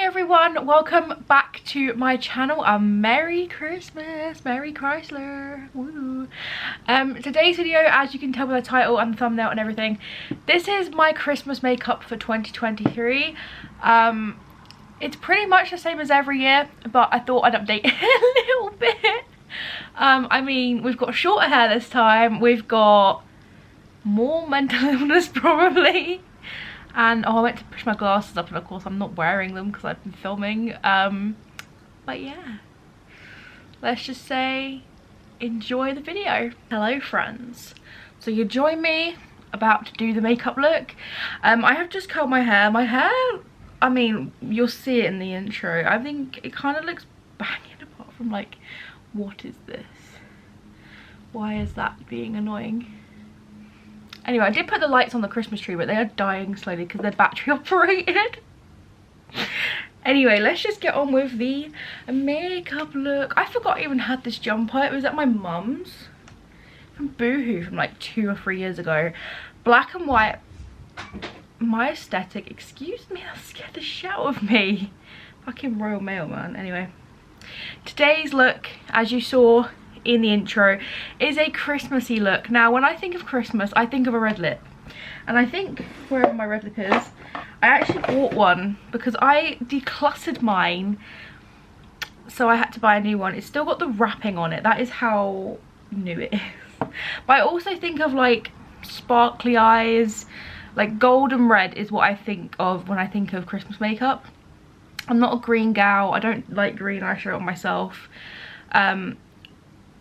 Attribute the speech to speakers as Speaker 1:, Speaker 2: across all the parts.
Speaker 1: everyone, welcome back to my channel. Merry Christmas, Merry Chrysler. Woo. Today's video, as you can tell by the title and the thumbnail and everything, this is my Christmas makeup for 2023. It's pretty much the same as every year, but I thought I'd update it a little bit. I mean, we've got shorter hair this time, we've got more mental illness probably. And oh, I went to push my glasses up and of course I'm not wearing them because I've been filming. But yeah, let's just say enjoy the video. Hello friends. So you join me about to do the makeup look. I have just curled my hair. My hair, I mean, you'll see it in the intro. I think it kind of looks banging apart from like, what is this? Why is that being annoying? Anyway, I did put the lights on the Christmas tree, but they are dying slowly because they're battery operated. Anyway, let's just get on with the makeup look. I forgot I even had this jumper. It was at my mum's from Boohoo from like 2 or 3 years ago. Black and white. My aesthetic, excuse me, that scared the shit out of me. Fucking Royal Mail, man. Anyway, today's look, as you saw in the intro, is a Christmassy look. Now when I think of Christmas, I think of a red lip, and I think wherever my red lip is, I actually bought one because I decluttered mine, so I had to buy a new one. It's still got the wrapping on it, that is how new it is. But I also think of like sparkly eyes, like golden red is what I think of when I think of Christmas makeup. I'm not a green gal, I don't like green eyeshadow on myself,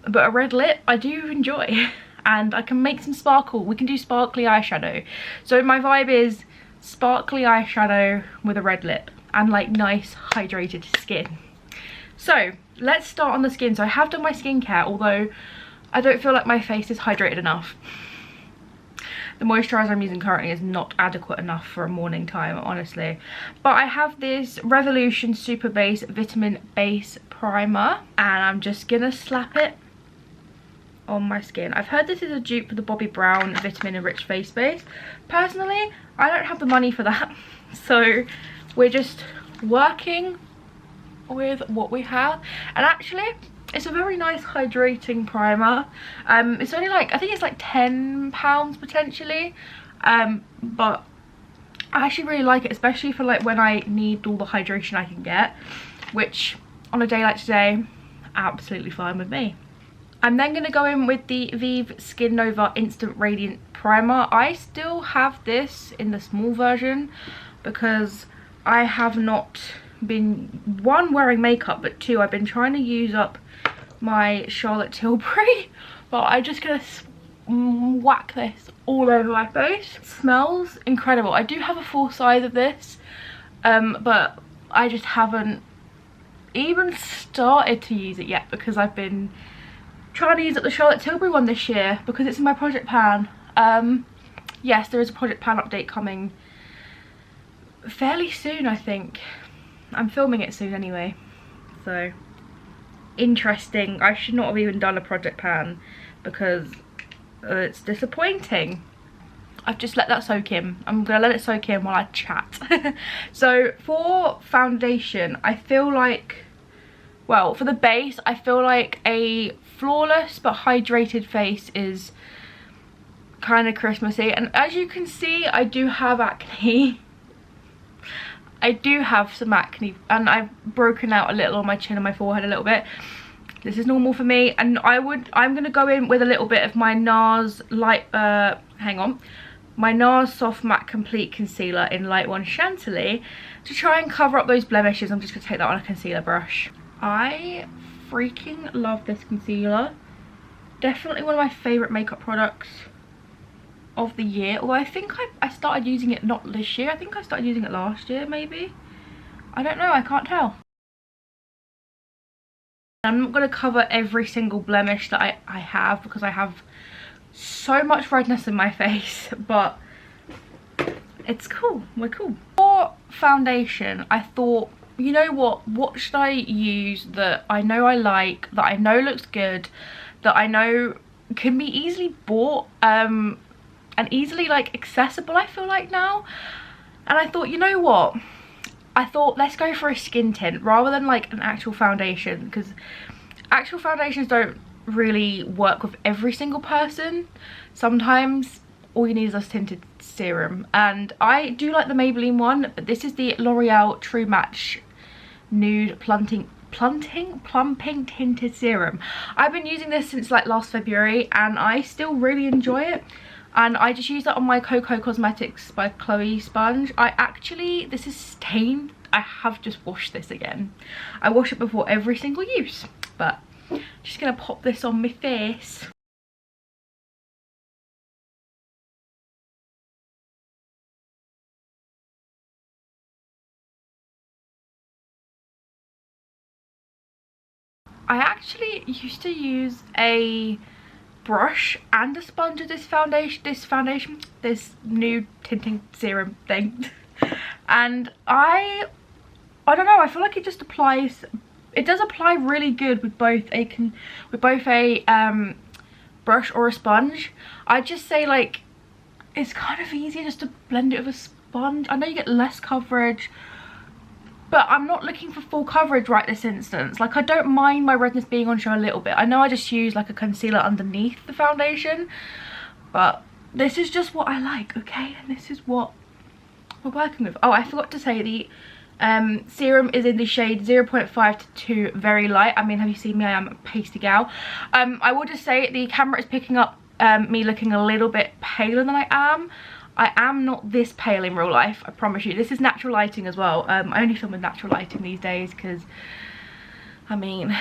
Speaker 1: but a red lip I do enjoy, and I can make some sparkle. We can do sparkly eyeshadow. So my vibe is sparkly eyeshadow with a red lip and like nice hydrated skin. So let's start on the skin. So I have done my skincare, although I don't feel like my face is hydrated enough. The moisturizer I'm using currently is not adequate enough for a morning time, honestly. But I have this Revolution Super Base Vitamin Base Primer, and I'm just gonna slap it on my skin. I've heard this is a dupe for the Bobbi Brown Vitamin Enriched Face Base. Personally, I don't have the money for that, so we're just working with what we have. And actually, it's a very nice hydrating primer. It's only like, I think it's like £10 potentially, but I actually really like it, especially for like when I need all the hydration I can get, which on a day like today, absolutely fine with me. I'm then going to go in with the Vive Skin Nova Instant Radiant Primer. I still have this in the small version because I have not been, one, wearing makeup, but two, I've been trying to use up my Charlotte Tilbury. But I'm just going to whack this all over my face. It smells incredible. I do have a full size of this, but I just haven't even started to use it yet because I've been trying to use up the Charlotte Tilbury one this year because it's in my project pan. Yes, there is a project pan update coming fairly soon, I think. I'm filming it soon anyway, so interesting. I should not have even done a project pan because it's disappointing. I've just let that soak in. I'm gonna let it soak in while I chat. So for foundation, I feel like, well, for the base, I feel like a flawless but hydrated face is kind of Christmassy. And as you can see, I do have acne. I do have some acne, and I've broken out a little on my chin and my forehead a little bit. This is normal for me, and I'm gonna go in with a little bit of my NARS light, my NARS Soft Matte Complete Concealer in Light 1 Chantilly to try and cover up those blemishes. I'm just gonna take that on a concealer brush. I freaking love this concealer. Definitely one of my favourite makeup products of the year. Although I think I started using it not this year. I think I started using it last year, maybe. I don't know, I can't tell. I'm not going to cover every single blemish that I have because I have so much redness in my face, but it's cool, we're cool. For foundation, I thought, you know what should I use that I know I like, that I know looks good, that I know can be easily bought, and easily like accessible, I feel like now. And I thought, you know what, I thought let's go for a skin tint rather than like an actual foundation, because actual foundations don't really work with every single person. Sometimes all you need is a tinted serum, and I do like the Maybelline one, but this is the L'Oreal True Match Nude Plumping Tinted Serum. I've been using this since like last February and I still really enjoy it, and I just use that on my Coco Cosmetics by Chloe sponge. This is stained. I have just washed this again. I wash it before every single use, but I'm just gonna pop this on my face. I actually used to use a brush and a sponge of this nude tinting serum thing, and I don't know, I feel like it just applies, it does apply really good with both a brush or a sponge. I just say like it's kind of easier just to blend it with a sponge. I know you get less coverage, but I'm not looking for full coverage right this instance. Like, I don't mind my redness being on show a little bit. I know I just use like a concealer underneath the foundation, but this is just what I like, okay? And this is what we're working with. Oh, I forgot to say the serum is in the shade 0.5 to 2 very light. I mean, have you seen me? I am a pasty gal. I will just say the camera is picking up me looking a little bit paler than I am. I am not this pale in real life, I promise you. This is natural lighting as well. I only film with natural lighting these days because, I mean,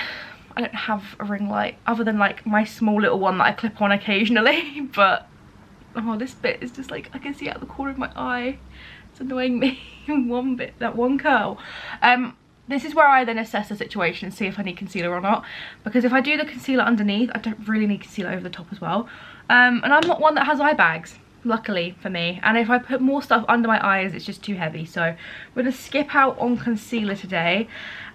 Speaker 1: I don't have a ring light other than like my small little one that I clip on occasionally. But, oh, this bit is just like, I can see out the corner of my eye. It's annoying me. One bit, that one curl. This is where I then assess the situation and see if I need concealer or not. Because if I do the concealer underneath, I don't really need concealer over the top as well. And I'm not one that has eye bags, luckily for me, and if I put more stuff under my eyes it's just too heavy. So I'm going to skip out on concealer today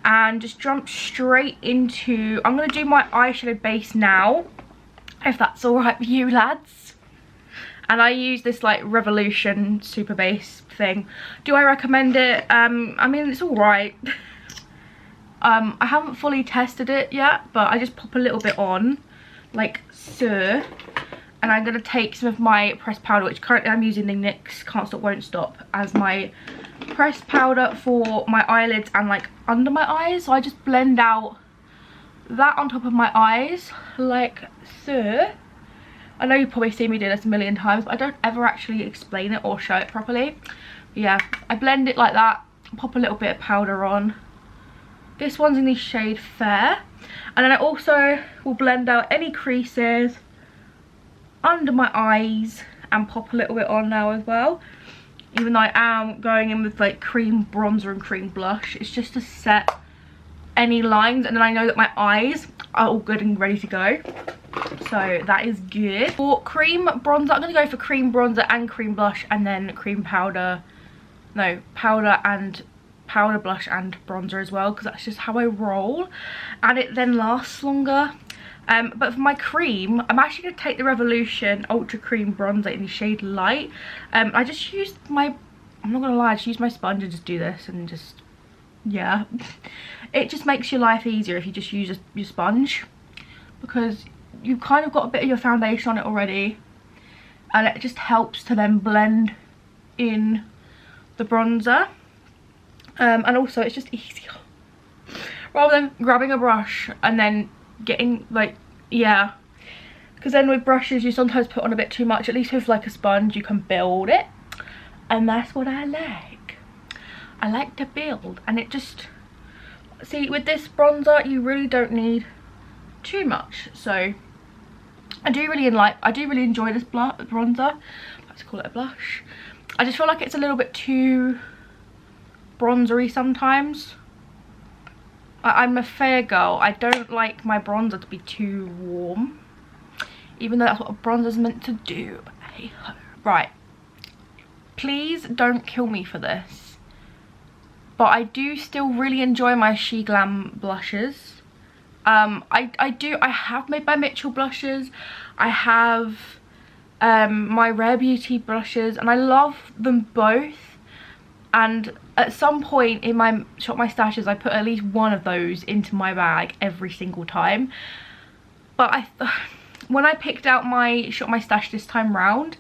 Speaker 1: and just jump straight into, I'm going to do my eyeshadow base now, if that's alright with you lads. And I use this like Revolution Super Base thing. Do I recommend it? I mean, it's alright. I haven't fully tested it yet, but I just pop a little bit on like so. And I'm going to take some of my pressed powder, which currently I'm using the NYX Can't Stop Won't Stop as my pressed powder for my eyelids and like under my eyes. So I just blend out that on top of my eyes like so. I know you've probably seen me do this a million times, but I don't ever actually explain it or show it properly. But yeah, I blend it like that, pop a little bit of powder on. This one's in the shade Fair. And then I also will blend out any creases under my eyes and pop a little bit on now as well, even though I am going in with like cream bronzer and cream blush. It's just to set any lines, and then I know that my eyes are all good and ready to go, so that is good. For cream bronzer, I'm going to go for cream bronzer and cream blush, and then cream powder, no, powder and powder, blush and bronzer as well, because that's just how I roll and it then lasts longer. But for my cream, I'm actually going to take the Revolution Ultra Cream Bronzer in the shade Light. I just used my, I'm not going to lie, I just use my sponge and just do this and just, yeah. It just makes your life easier if you just use your sponge, because you've kind of got a bit of your foundation on it already, and it just helps to then blend in the bronzer. And also it's just easier rather than grabbing a brush and then getting like, yeah, because then with brushes you sometimes put on a bit too much. At least with like a sponge you can build it, and that's what I like. I like to build, and it just, see, with this bronzer you really don't need too much. So I do really enjoy this bronzer. Let's call it a blush. I just feel like it's a little bit too bronzery sometimes. I'm a fair girl. I don't like my bronzer to be too warm, even though that's what a bronzer's meant to do. But hey ho. Right, please don't kill me for this, but I do still really enjoy my SheGlam blushes. I have made by Mitchell blushes. I have my Rare Beauty blushes, and I love them both. And at some point in my Shop My Stashes, I put at least one of those into my bag every single time. But when I picked out my Shop My Stash this time round,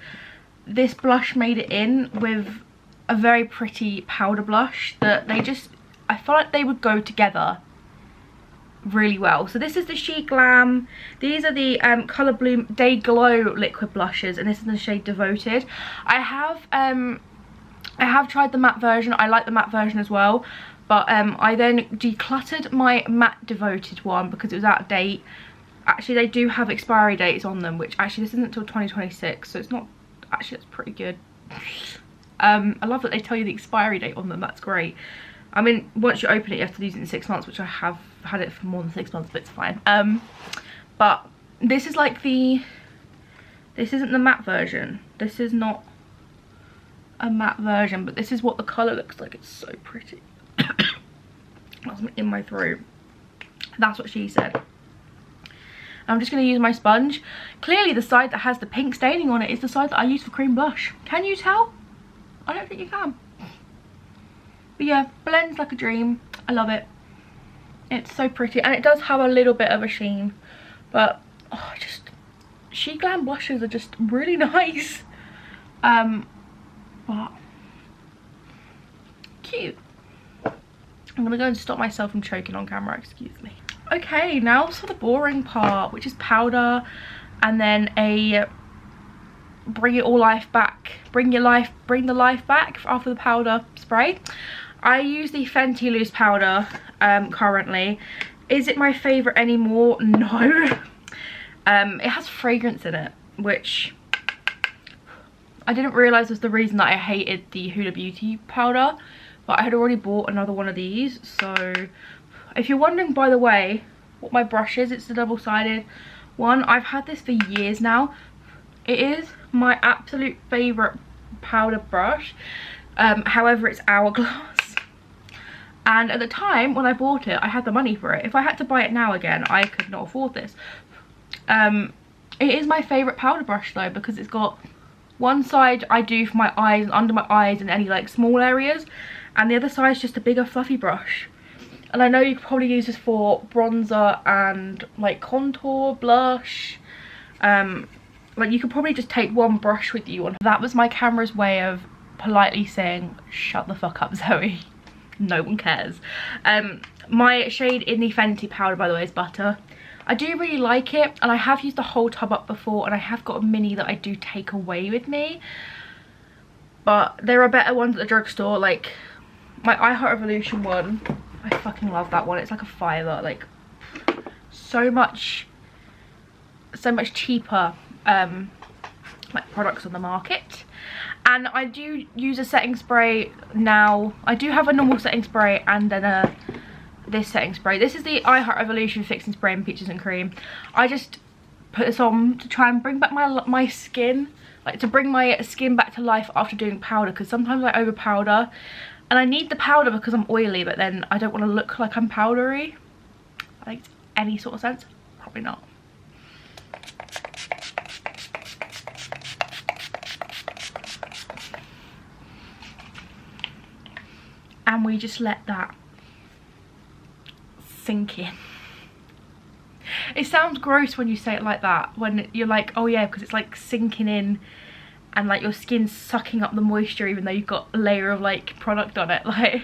Speaker 1: this blush made it in with a very pretty powder blush that I felt like they would go together really well. So this is the She Glam. These are the Colour Bloom Day Glow liquid blushes, and this is the shade Devoted. I have tried the matte version. I like the matte version as well, but I then decluttered my matte Devoted one because it was out of date. Actually, they do have expiry dates on them, which actually this isn't until 2026, so it's not, actually that's pretty good. I love that they tell you the expiry date on them. That's great. I mean, once you open it, you have to use it in 6 months, which I have had it for more than 6 months, but it's fine. But this is like this isn't the matte version. This is not a matte version, but this is what the colour looks like. It's so pretty. That's in my throat. That's what she said. I'm just going to use my sponge. Clearly the side that has the pink staining on it is the side that I use for cream blush. Can you tell? I don't think you can. But yeah, blends like a dream. I love it. It's so pretty, and it does have a little bit of a sheen, but She Glam blushes are just really nice. But cute. I'm gonna go and stop myself from choking on camera, excuse me. Okay, now for the boring part, which is powder, and then a bring the life back after the powder spray. I use the Fenty loose powder currently. Is it my favourite anymore? No. It has fragrance in it, which I didn't realise was the reason that I hated the Huda Beauty powder, but I had already bought another one of these. So if you're wondering, by the way, what my brush is, it's the double-sided one. I've had this for years now. It is my absolute favourite powder brush. However, it's Hourglass. And at the time when I bought it, I had the money for it. If I had to buy it now again, I could not afford this. It is my favourite powder brush though, because it's got one side I do for my eyes, under my eyes and any like small areas, and the other side is just a bigger fluffy brush. And I know you could probably use this for bronzer and like contour, blush. Like you could probably just take one brush with you. And that was my camera's way of politely saying, shut the fuck up, Zoe. No one cares. My shade in the Fenty powder, by the way, is Butter. I do really like it, and I have used the whole tub up before, and I have got a mini that I do take away with me. But there are better ones at the drugstore, like my I Heart Revolution one. I fucking love that one. It's like a fiver, like so much cheaper like products on the market. And I do use a setting spray now. I do have a normal setting spray and then this setting spray. This is the I Heart Revolution Fixing Spray in Peaches and Cream. I just put this on to try and bring back my skin, like to bring my skin back to life after doing powder, because sometimes I over powder and I need the powder because I'm oily, but then I don't want to look like I'm powdery. Like any sort of sense? Probably not. And we just let that sink in. It sounds gross when you say it like that, when you're like, oh yeah, because it's like sinking in and like your skin's sucking up the moisture even though you've got a layer of like product on it. Like,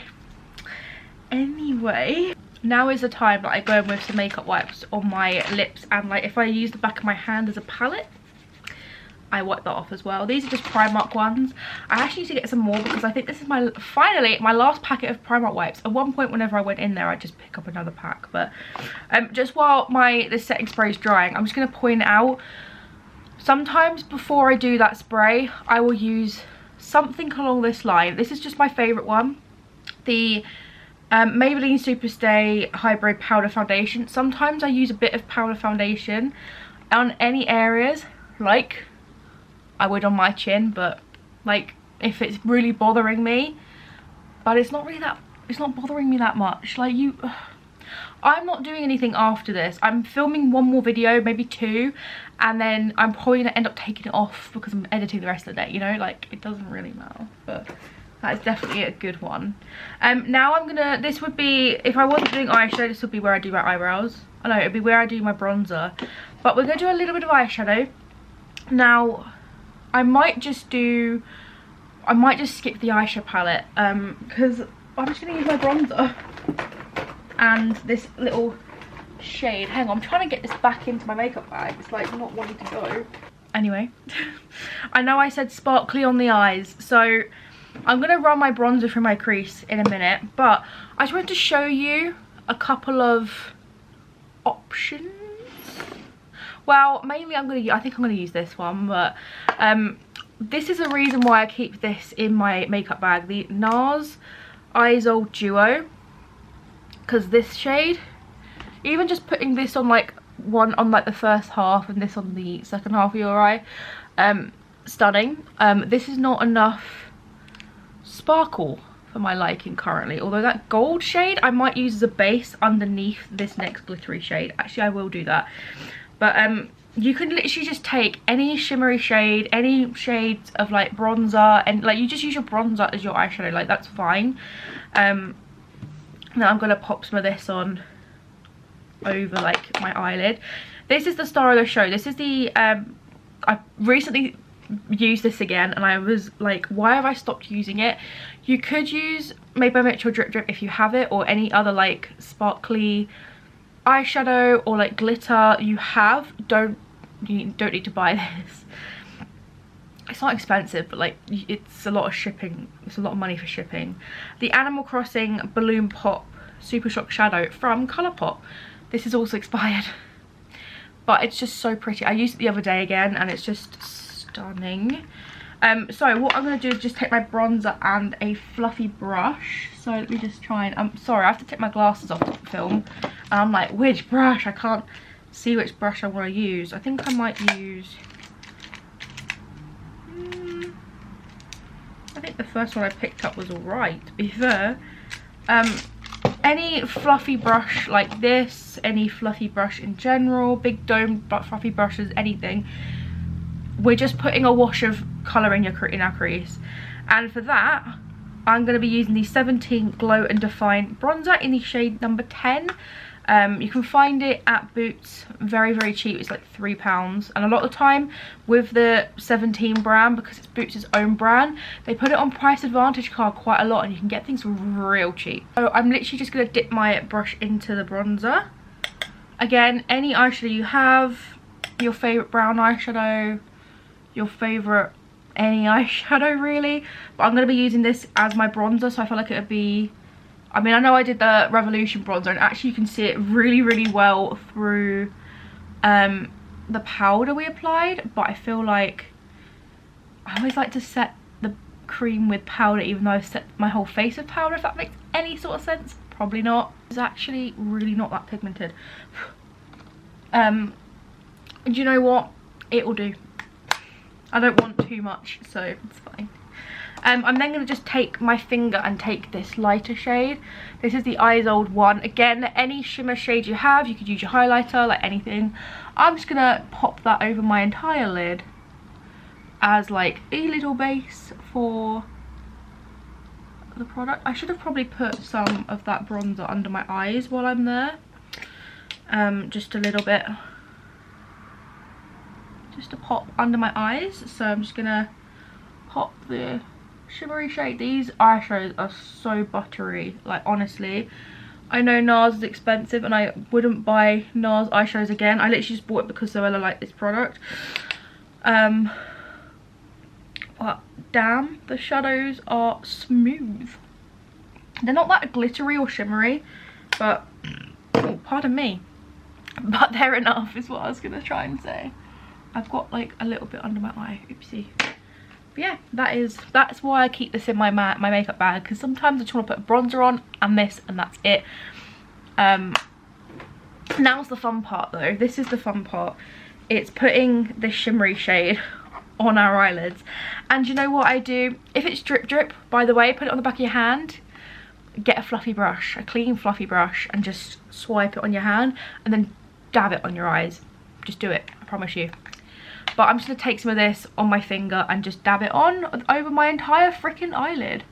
Speaker 1: anyway, now is the time that I go in with some makeup wipes on my lips, and like if I use the back of my hand as a palette, I wipe that off as well. These are just Primark ones. I actually need to get some more because I think this is finally my last packet of Primark wipes. At one point whenever I went in there, I'd just pick up another pack. But just while this setting spray is drying, I'm just going to point out, sometimes before I do that spray, I will use something along this line. This is just my favourite one. The Maybelline Superstay Hybrid Powder Foundation. Sometimes I use a bit of powder foundation on any areas, like I would on my chin, but like if it's really bothering me, but it's not bothering me that much. Like I'm not doing anything after this. I'm filming one more video, maybe 2, and then I'm probably gonna end up taking it off because I'm editing the rest of the day, you know, like it doesn't really matter. But That is definitely a good one. Now I'm gonna, this would be, if I wasn't doing eyeshadow, this would be where I do my eyebrows. I know, it'd be where I do my bronzer. But we're gonna do a little bit of eyeshadow. Now, I might just skip the eyeshadow palette, because I'm just gonna use my bronzer. And this little shade. Hang on, I'm trying to get this back into my makeup bag. It's like not wanting to go. Anyway, I know I said sparkly on the eyes, so I'm going to run my bronzer through my crease in a minute, but I just wanted to show you a couple of options. Well, mainly I think I'm going to use this one, but this is the reason why I keep this in my makeup bag, the NARS Eyes Old Duo, because this shade, even just putting this on like one on like the first half and this on the second half of your eye, stunning. This is not enough sparkle for my liking currently, although that gold shade I might use as a base underneath this next glittery shade. Actually, I will do that. But you can literally just take any shimmery shade, any shades of like bronzer, and like you just use your bronzer as your eyeshadow, like that's fine. Then I'm gonna pop some of this on over like my eyelid. This is the star of the show. This is the I recently used this again and I was like, why have I stopped using it? You could use Made by Mitchell Drip Drip if you have it, or any other like sparkly eyeshadow or like glitter you have. You don't need to buy this. It's not expensive, but like it's a lot of shipping. It's a lot of money for shipping. The Animal Crossing Balloon Pop Super Shock Shadow from Colourpop. This is also expired, but it's just so pretty. I used it the other day again and it's just stunning. So what I'm going to do is just take my bronzer and a fluffy brush. So let me just try and, I'm sorry, I have to take my glasses off to film. And I'm like, which brush? I can't see which brush I want to use. I think I might use, I think the first one I picked up was alright, to be fair. Any fluffy brush like this, any fluffy brush in general, big dome fluffy brushes, anything. We're just putting a wash of colour in our crease. And for that, I'm going to be using the 17 Glow and Define bronzer in the shade number 10. You can find it at Boots, very, very cheap. It's like £3. And a lot of the time with the 17 brand, because it's Boots' own brand, they put it on Price Advantage card quite a lot and you can get things real cheap. So I'm literally just going to dip my brush into the bronzer. Again, any eyeshadow you have, your favourite brown eyeshadow, your favourite any eyeshadow really. But I'm going to be using this as my bronzer, so I feel like it would be, I mean, I know I did the Revolution bronzer and actually you can see it really, really well through the powder we applied, but I feel like I always like to set the cream with powder even though I've set my whole face with powder, if that makes any sort of sense. Probably not. It's actually really not that pigmented. And you know what? It will do. I don't want too much, so it's fine. I'm then going to just take my finger and take this lighter shade. This is the Eyes Old one. Again, any shimmer shade you have, you could use your highlighter, like anything. I'm just going to pop that over my entire lid as like a little base for the product. I should have probably put some of that bronzer under my eyes while I'm there. Just a little bit. Just to pop under my eyes. So I'm just going to pop the shimmery shade. These eyeshadows are so buttery, like honestly. I know NARS is expensive and I wouldn't buy NARS eyeshadows again. I literally just bought it because Zoella liked this product. But damn, the shadows are smooth. They're not that glittery or shimmery, but oh, pardon me, but they're enough is what I was gonna try and say. I've got like a little bit under my eye, oopsie. But yeah, that's why I keep this in my makeup bag, because sometimes I just want to put a bronzer on and this, and that's it. Now's the fun part though. This is the fun part. It's putting this shimmery shade on our eyelids. And you know what I do? If it's drip drip, by the way, put it on the back of your hand. Get a fluffy brush, a clean fluffy brush, and just swipe it on your hand and then dab it on your eyes. Just do it, I promise you. But I'm just going to take some of this on my finger and just dab it on over my entire freaking eyelid.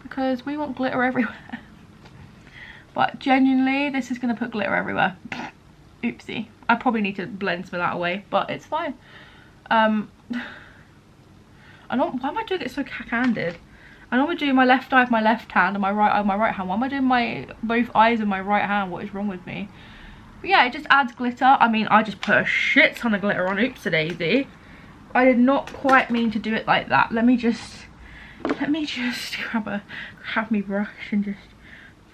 Speaker 1: because we want glitter everywhere. But genuinely, this is going to put glitter everywhere. Oopsie. I probably need to blend some of that away, but it's fine. Why am I doing it so cack-handed? I normally do my left eye with my left hand and my right eye with my right hand. Why am I doing both eyes with my right hand? What is wrong with me? But yeah, it just adds glitter. I mean, I just put a shit ton of glitter on. Oopsie daisy. I did not quite mean to do it like that. Let me just grab my brush and just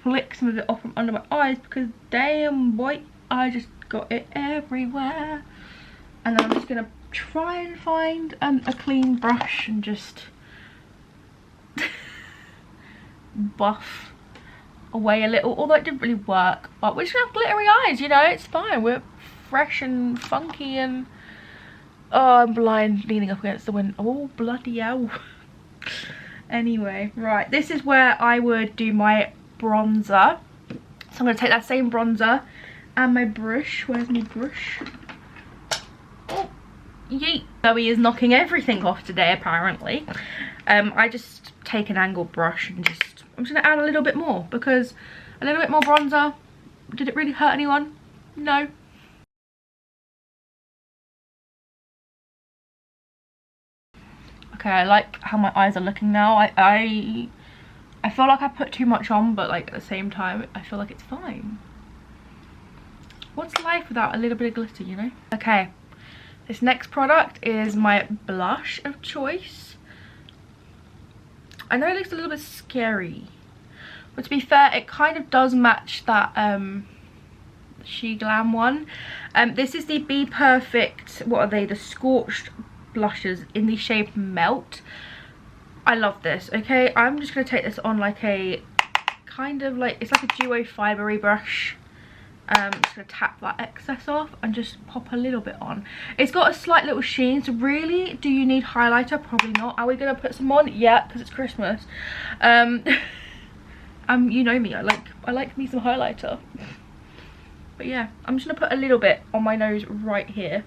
Speaker 1: flick some of it off from under my eyes, because damn boy, I just got it everywhere. And then I'm just gonna try and find a clean brush and just buff away a little, although it didn't really work. But we're just gonna have glittery eyes, you know, it's fine. We're fresh and funky and oh, I'm blind, leaning up against the window. Oh bloody hell. Anyway, right, this is where I would do my bronzer. So I'm gonna take that same bronzer and my brush. Where's my brush? Oh, yeet. Zoe is knocking everything off today apparently. I just take an angled brush and I'm just gonna add a little bit more, because a little bit more bronzer, did it really hurt anyone? No. Okay, I like how my eyes are looking now. I feel like I put too much on, but like at the same time I feel like it's fine. What's life without a little bit of glitter, you know? Okay, this next product is my blush of choice. I know it looks a little bit scary, but to be fair, it kind of does match that SheGlam one. This is the Be Perfect, what are they, the Scorched blushes in the shade Melt. I love this. Okay, I'm just going to take this on like a kind of like, it's like a duo fibery brush. I'm just going to tap that excess off and just pop a little bit on. It's got a slight little sheen, so really, do you need highlighter? Probably not. Are we going to put some on? Yeah, because it's Christmas. You know me, I like me some highlighter. But yeah, I'm just going to put a little bit on my nose right here.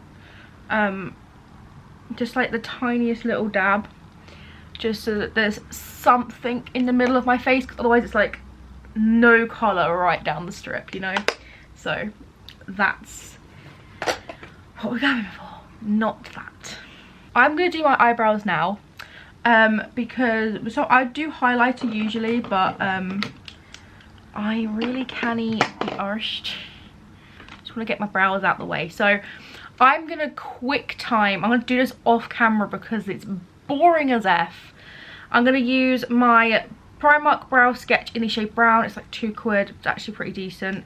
Speaker 1: Just like the tiniest little dab, just so that there's something in the middle of my face, because otherwise it's like no colour right down the strip, you know. So that's what we're going for, not that. I'm gonna do my eyebrows now, because so I do highlighter usually, but I really can't be arsed. Just want to get my brows out the way. So I'm gonna I'm gonna do this off camera because it's boring as F. I'm gonna use my Primark Brow Sketch in the shade Brown. It's like £2. It's actually pretty decent.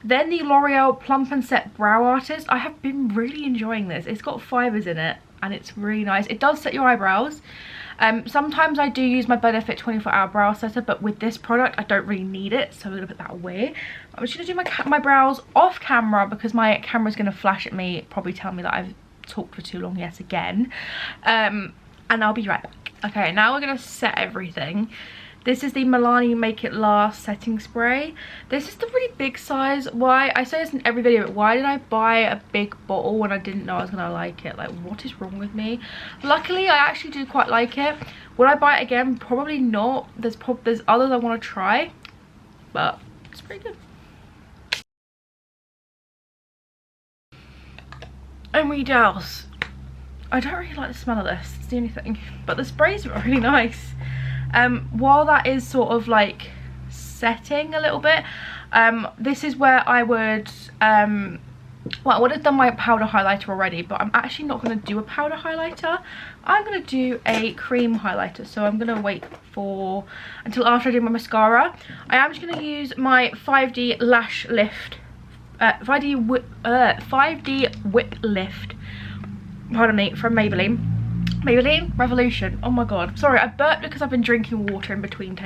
Speaker 1: Then the L'Oreal Plump and Set Brow Artist. I have been really enjoying this. It's got fibres in it and it's really nice. It does set your eyebrows. Sometimes I do use my Benefit 24-hour brow setter, but with this product I don't really need it, so I'm gonna put that away. I'm just gonna do my brows off camera because my camera's gonna flash at me, probably tell me that I've talked for too long yet again. And I'll be right back. Okay, now we're gonna set everything. This is the Milani Make It Last setting spray. This is the really big size. Why, I say this in every video, but why did I buy a big bottle when I didn't know I was gonna like it? Like, what is wrong with me? Luckily, I actually do quite like it. Would I buy it again? Probably not. There's others I want to try, but it's pretty good. And what else? I don't really like the smell of this, it's the only thing, but the sprays are really nice. While that is sort of like setting a little bit, this is where I would, well, I would have done my powder highlighter already, but I'm actually not going to do a powder highlighter. I'm going to do a cream highlighter, so I'm going to wait until after I do my mascara. I am just going to use my 5D Lash Lift, 5D Whip Lift, pardon me, from Maybelline Revolution. Oh my god, sorry, I burped because I've been drinking water in between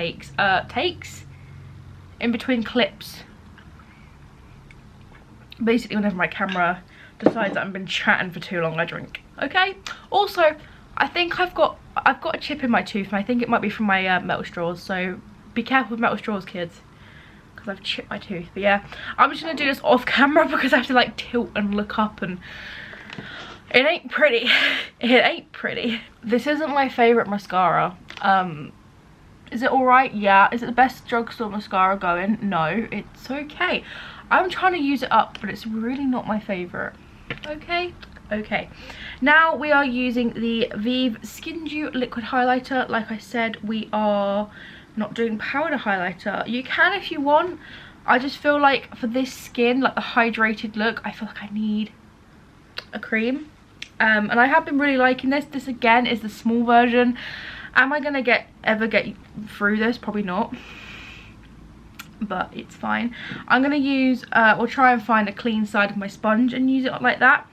Speaker 1: in between clips. Basically, whenever my camera decides that I've been chatting for too long, I drink. Okay. Also, I think I've got a chip in my tooth, and I think it might be from my metal straws. So be careful with metal straws, kids, because I've chipped my tooth. But yeah, I'm just gonna do this off camera because I have to like tilt and look up, and it ain't pretty. It ain't pretty. This isn't my favourite mascara. Is it alright? Yeah. Is it the best drugstore mascara going? No, it's okay. I'm trying to use it up, but it's really not my favourite. Okay. Okay, now we are using the Vive Skin Dew liquid highlighter. Like I said, we are not doing powder highlighter. You can if you want. I just feel like for this skin, like the hydrated look, I feel like I need a cream. And I have been really liking this. This again is the small version. Am I gonna ever get through this? Probably not, but it's fine. I'm gonna use or try and find a clean side of my sponge and use it like that.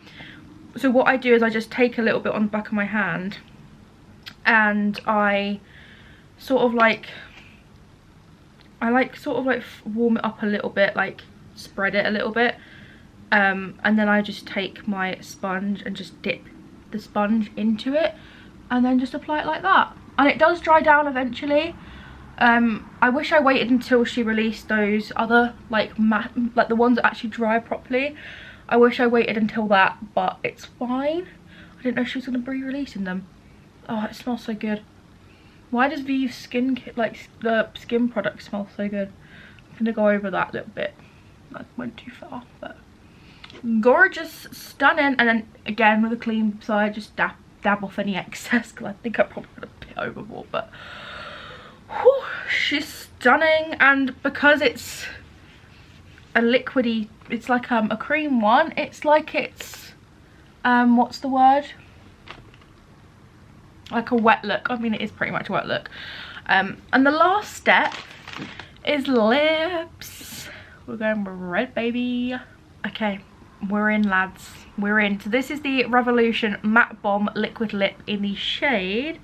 Speaker 1: So what I do is I just take a little bit on the back of my hand and I sort of like warm it up a little bit, like spread it a little bit, and then I just take my sponge and just dip the sponge into it and then just apply it like that. And it does dry down eventually. I wish I waited until she released those other like matte, like the ones that actually dry properly. I wish I waited until that, but it's fine. I didn't know she was going to be releasing them. Oh, it smells so good. Why does Vive skin, like the skin product, smell so good? I'm going to go over that a little bit. That went too far, but gorgeous, stunning. And then again with a clean side, just dab off any excess, because I think I probably put a bit overboard, but whew, she's stunning. And because it's a liquidy, it's like a cream one, it's like it's what's the word, like a wet look. I mean, it is pretty much a wet look. And the last step is lips. We're going with red, baby. Okay, we're in, lads, we're in. So this is the Revolution Matte Bomb Liquid Lip in the shade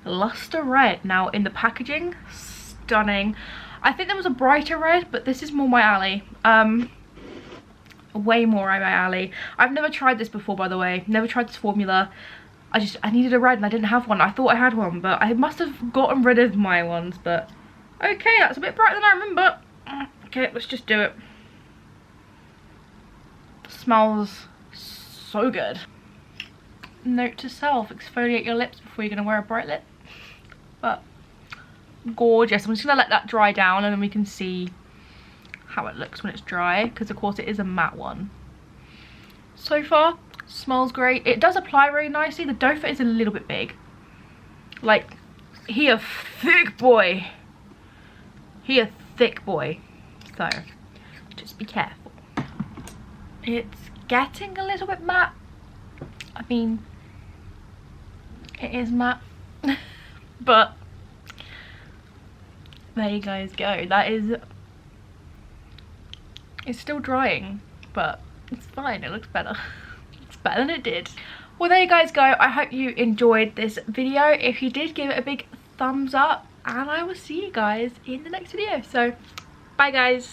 Speaker 1: Luster Red. Now in the packaging, stunning. I think there was a brighter red, but this is more my alley. Way more my alley. I've never tried this before, by the way. Never tried this formula. I needed a red and I didn't have one. I thought I had one, but I must have gotten rid of my ones. But okay, that's a bit brighter than I remember. Okay, let's just do it. Smells so good. Note to self, exfoliate your lips before you're going to wear a bright lip. But gorgeous. I'm just gonna let that dry down and then we can see how it looks when it's dry, because of course it is a matte one. So far smells great. It does apply really nicely. The doe foot is a little bit big, like he a thick boy, so just be careful. It's getting a little bit matte. I mean, it is matte but there you guys go. That is, it's still drying, but it's fine. It looks better. It's better than it did. Well, there you guys go. I hope you enjoyed this video. If you did, give it a big thumbs up and I will see you guys in the next video. So bye guys.